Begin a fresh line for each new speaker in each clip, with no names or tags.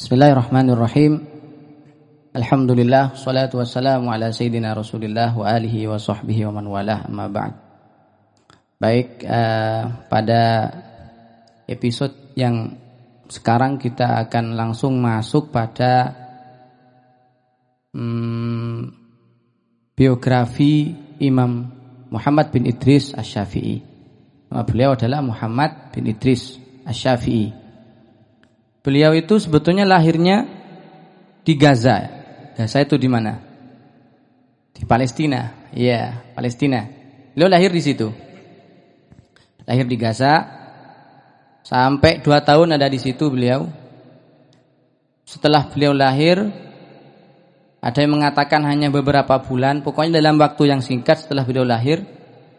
Bismillahirrahmanirrahim. Alhamdulillah, salatu wassalamu ala sayyidina Rasulillah wa alihi wa sahbihi wa man walah, amma ba'd. Baik, pada episode yang sekarang kita akan langsung masuk pada biografi Imam Muhammad bin Idris Asy-Syafi'i. Nama beliau adalah Muhammad bin Idris Asy-Syafi'i. Beliau itu sebetulnya lahirnya di Gaza. Gaza itu di mana? Di Palestina. Iya, Palestina. Beliau lahir di situ. Lahir di Gaza. Sampai 2 tahun ada di situ beliau. Setelah beliau lahir, ada yang mengatakan hanya beberapa bulan. Pokoknya dalam waktu yang singkat setelah beliau lahir,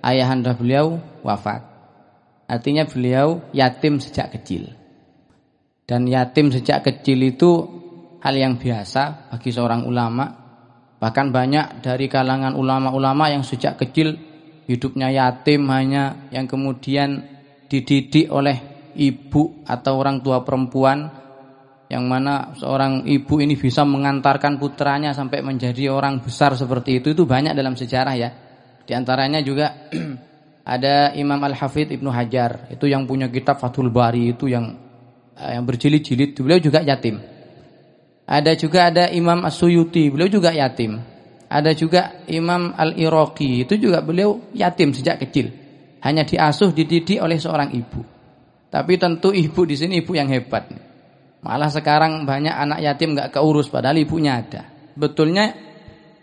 ayahanda beliau wafat. Artinya beliau yatim sejak kecil. Dan yatim sejak kecil itu hal yang biasa bagi seorang ulama. Bahkan banyak dari kalangan ulama-ulama yang sejak kecil hidupnya yatim, hanya yang kemudian dididik oleh ibu atau orang tua perempuan, yang mana seorang ibu ini bisa mengantarkan putranya sampai menjadi orang besar seperti itu banyak dalam sejarah ya. Di antaranya juga ada Imam Al-Hafidh Ibnu Hajar, itu yang punya kitab Fathul Bari, itu yang berjilid-jilid, beliau juga yatim. Ada Imam As-Suyuti, beliau juga yatim. Ada juga Imam Al-Iraqi, itu juga beliau yatim sejak kecil. Hanya diasuh, dididik oleh seorang ibu. Tapi tentu ibu di sini ibu yang hebat. Malah sekarang banyak anak yatim enggak keurus padahal ibunya ada. Betulnya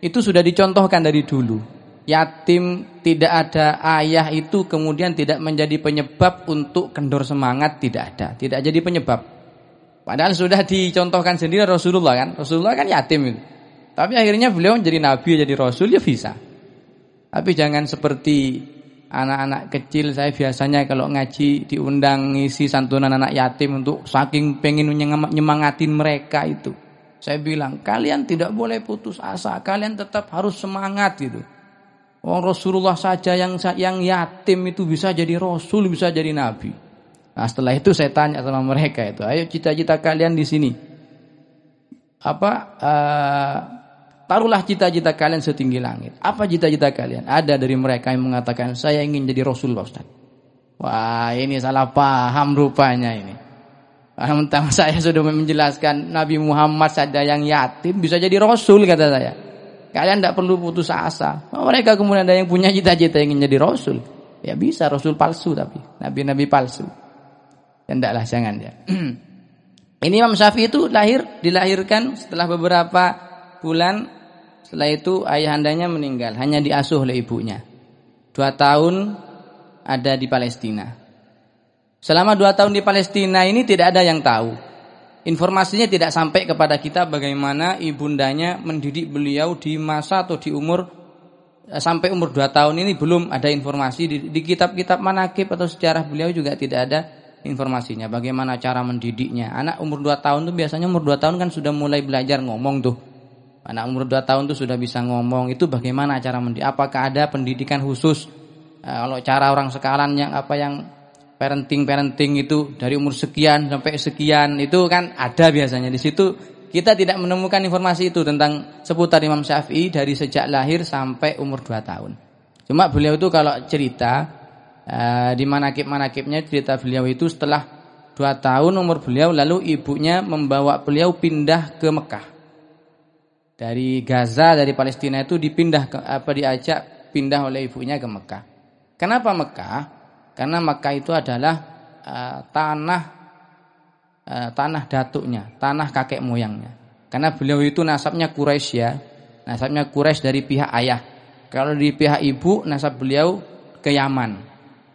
itu sudah dicontohkan dari dulu. Yatim tidak ada ayah itu kemudian tidak menjadi penyebab untuk kendor semangat, tidak ada, tidak jadi penyebab. Padahal sudah dicontohkan sendiri Rasulullah kan. Rasulullah kan yatim itu. Tapi akhirnya beliau menjadi nabi, jadi rasul, ya bisa. Tapi jangan seperti anak-anak kecil. Saya biasanya kalau ngaji diundang ngisi santunan anak yatim, untuk saking pengen nyemangatin mereka itu. Saya bilang, kalian tidak boleh putus asa, kalian tetap harus semangat gitu. Rasulullah saja yang yatim itu bisa jadi rasul, bisa jadi nabi. Nah, setelah itu saya tanya sama mereka itu, ayo cita-cita kalian di sini. Taruhlah cita-cita kalian setinggi langit. Apa cita-cita kalian? Ada dari mereka yang mengatakan, saya ingin jadi rasul, Pak Ustaz. Wah, ini salah paham rupanya ini. Mentang saya sudah menjelaskan Nabi Muhammad saja yang yatim bisa jadi rasul, kata saya. Kalian tidak perlu putus asa. Mereka kemudian ada yang punya cita-cita ingin jadi rasul. Ya bisa, rasul palsu tapi. Nabi-nabi palsu. Ya tidaklah, jangan ya. Ini Imam Syafi'i itu dilahirkan setelah beberapa bulan. Setelah itu ayahandanya meninggal. Hanya diasuh oleh ibunya. 2 tahun ada di Palestina. Selama 2 tahun di Palestina ini tidak ada yang tahu. Informasinya tidak sampai kepada kita bagaimana ibundanya mendidik beliau di masa atau di umur sampai umur 2 tahun ini, belum ada informasi di kitab-kitab manaqib atau sejarah beliau juga tidak ada informasinya bagaimana cara mendidiknya. Anak umur 2 tahun tuh biasanya umur 2 tahun kan sudah mulai belajar ngomong tuh. Anak umur 2 tahun tuh sudah bisa ngomong. Itu bagaimana cara mendidik? Apakah ada pendidikan khusus? Kalau cara orang sekarang yang parenting itu dari umur sekian sampai sekian itu kan ada biasanya. Di situ kita tidak menemukan informasi itu tentang seputar Imam Syafi'i dari sejak lahir sampai umur 2 tahun. Cuma beliau itu kalau cerita di manaqib-manaqibnya, cerita beliau itu setelah 2 tahun umur beliau, lalu ibunya membawa beliau pindah ke Mekah. Dari Gaza, dari Palestina itu diajak pindah oleh ibunya ke Mekah. Kenapa Mekah? Karena Mekah itu adalah tanah datuknya, tanah kakek moyangnya. Karena beliau itu nasabnya Quraisy ya. Nasabnya Quraisy dari pihak ayah. Kalau di pihak ibu, nasab beliau ke Yaman.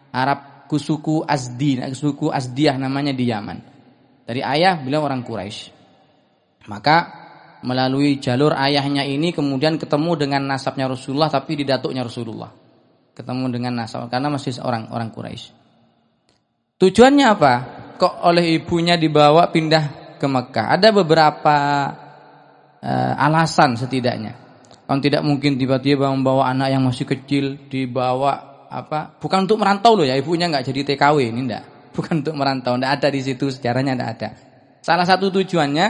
Arab, suku Azdiyah namanya di Yaman. Dari ayah beliau orang Quraisy. Maka melalui jalur ayahnya ini kemudian ketemu dengan nasabnya Rasulullah, tapi di datuknya Rasulullah. Ketemu dengan nasab karena masih orang Quraisy. Tujuannya apa? Kok oleh ibunya dibawa pindah ke Mekah? Ada beberapa alasan setidaknya. Kan tidak mungkin tiba-tiba membawa anak yang masih kecil dibawa bukan untuk merantau loh ya, ibunya enggak jadi TKW, ini enggak. Bukan untuk merantau, enggak ada di situ, sejarahnya enggak ada. Salah satu tujuannya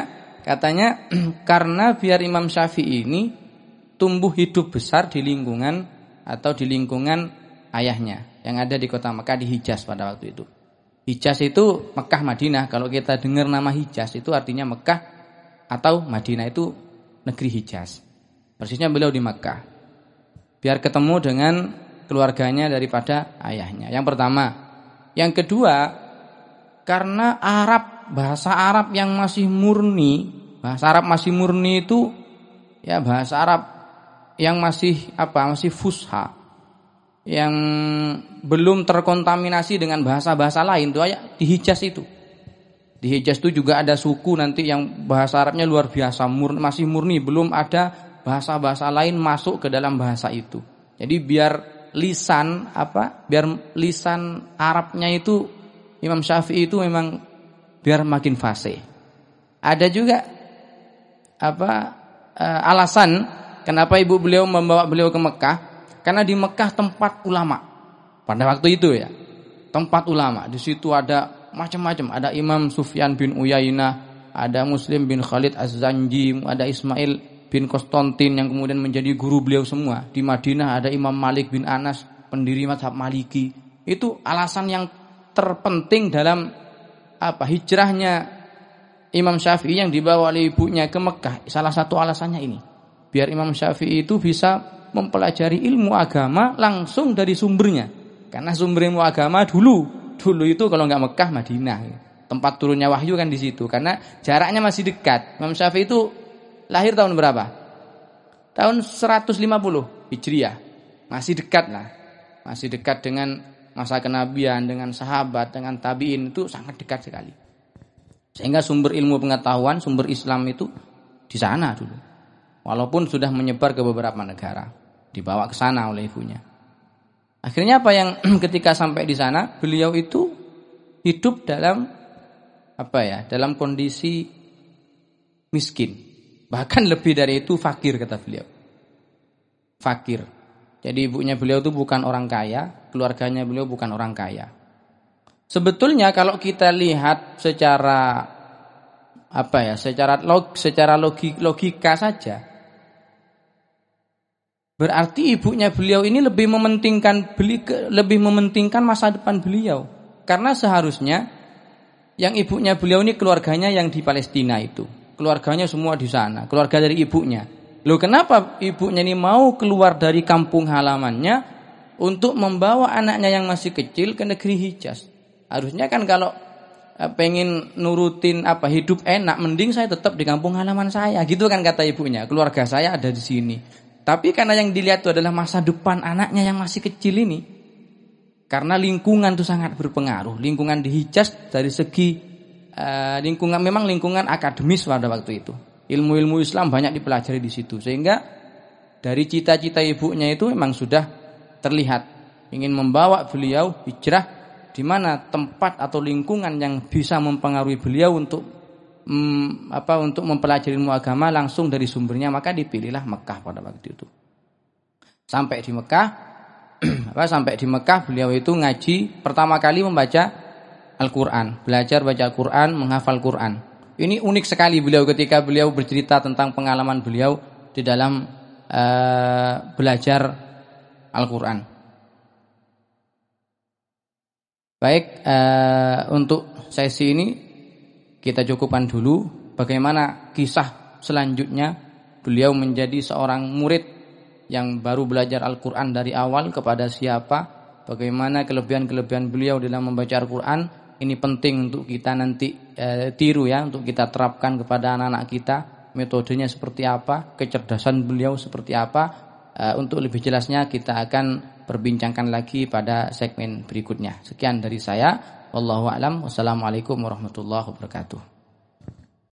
Katanya karena biar Imam Syafi'i ini tumbuh hidup besar di lingkungan atau di lingkungan ayahnya yang ada di kota Mekah, di Hijaz pada waktu itu. Hijaz itu Mekah Madinah. Kalau kita dengar nama Hijaz itu artinya Mekah atau Madinah, itu negeri Hijaz. Persisnya beliau di Mekah. Biar ketemu dengan keluarganya daripada ayahnya. Yang pertama. Yang kedua, karena bahasa Arab yang masih murni, bahasa Arab masih murni itu ya bahasa Arab yang masih masih fusha, yang belum terkontaminasi dengan bahasa-bahasa lain tuh ya di Hijaz itu. Di Hijaz itu juga ada suku nanti yang bahasa Arabnya luar biasa, masih murni, belum ada bahasa-bahasa lain masuk ke dalam bahasa itu. Jadi biar lisan Arabnya itu Imam Syafi'i itu memang biar makin fasih. Ada juga alasan kenapa ibu beliau membawa beliau ke Mekah, karena di Mekah tempat ulama. Pada waktu itu ya, tempat ulama. Di situ ada macam-macam, ada Imam Sufyan bin Uyainah, ada Muslim bin Khalid Az-Zanji, ada Ismail bin Konstantin yang kemudian menjadi guru beliau semua. Di Madinah ada Imam Malik bin Anas, pendiri mazhab Maliki. Itu alasan yang terpenting dalam hijrahnya Imam Syafi'i yang dibawa oleh ibunya ke Mekah. Salah satu alasannya ini, biar Imam Syafi'i itu bisa mempelajari ilmu agama langsung dari sumbernya. Karena sumber ilmu agama dulu itu kalau nggak Mekah, Madinah. Tempat turunnya wahyu kan di situ. Karena jaraknya masih dekat. Imam Syafi'i itu lahir tahun berapa? Tahun 150 Hijriah. Masih dekat lah. Masih dekat dengan masa kenabian, dengan sahabat, dengan tabi'in, itu sangat dekat sekali. Sehingga sumber ilmu pengetahuan, sumber Islam itu di sana dulu. Walaupun sudah menyebar ke beberapa negara, dibawa ke sana oleh ibunya. Akhirnya yang ketika sampai di sana, beliau itu hidup dalam dalam kondisi miskin. Bahkan lebih dari itu fakir, kata beliau. Fakir. Jadi ibunya beliau itu bukan orang kaya, keluarganya beliau bukan orang kaya. Sebetulnya kalau kita lihat secara logika saja, berarti ibunya beliau ini lebih mementingkan masa depan beliau. Karena seharusnya yang ibunya beliau ini keluarganya yang di Palestina itu, keluarganya semua di sana, keluarga dari ibunya. Loh, kenapa ibunya ini mau keluar dari kampung halamannya untuk membawa anaknya yang masih kecil ke negeri Hijaz? Harusnya kan kalau pengen nurutin hidup enak, mending saya tetap di kampung halaman saya, gitu kan kata ibunya. Keluarga saya ada di sini. Tapi karena yang dilihat itu adalah masa depan anaknya yang masih kecil ini. Karena lingkungan itu sangat berpengaruh. Lingkungan di Hijaz dari segi lingkungan akademis pada waktu itu. Ilmu-ilmu Islam banyak dipelajari di situ. Sehingga dari cita-cita ibunya itu memang sudah terlihat ingin membawa beliau hijrah di mana tempat atau lingkungan yang bisa mempengaruhi beliau untuk mempelajari ilmu agama langsung dari sumbernya, maka dipilihlah Mekah pada waktu itu. Sampai di Mekah beliau itu ngaji pertama kali membaca Al-Qur'an, belajar baca Al-Qur'an, menghafal Qur'an. Ini unik sekali beliau ketika beliau bercerita tentang pengalaman beliau di dalam belajar Al-Qur'an. Baik, untuk sesi ini kita cukupkan dulu. Bagaimana kisah selanjutnya beliau menjadi seorang murid yang baru belajar Al-Qur'an dari awal kepada siapa, bagaimana kelebihan-kelebihan beliau dalam membaca Al-Qur'an. Ini penting untuk kita nanti tiru ya, untuk kita terapkan kepada anak-anak kita. Metodenya seperti apa, kecerdasan beliau seperti apa. Untuk lebih jelasnya kita akan perbincangkan lagi pada segmen berikutnya. Sekian dari saya. Wallahu a'lam. Wassalamualaikum warahmatullahi wabarakatuh.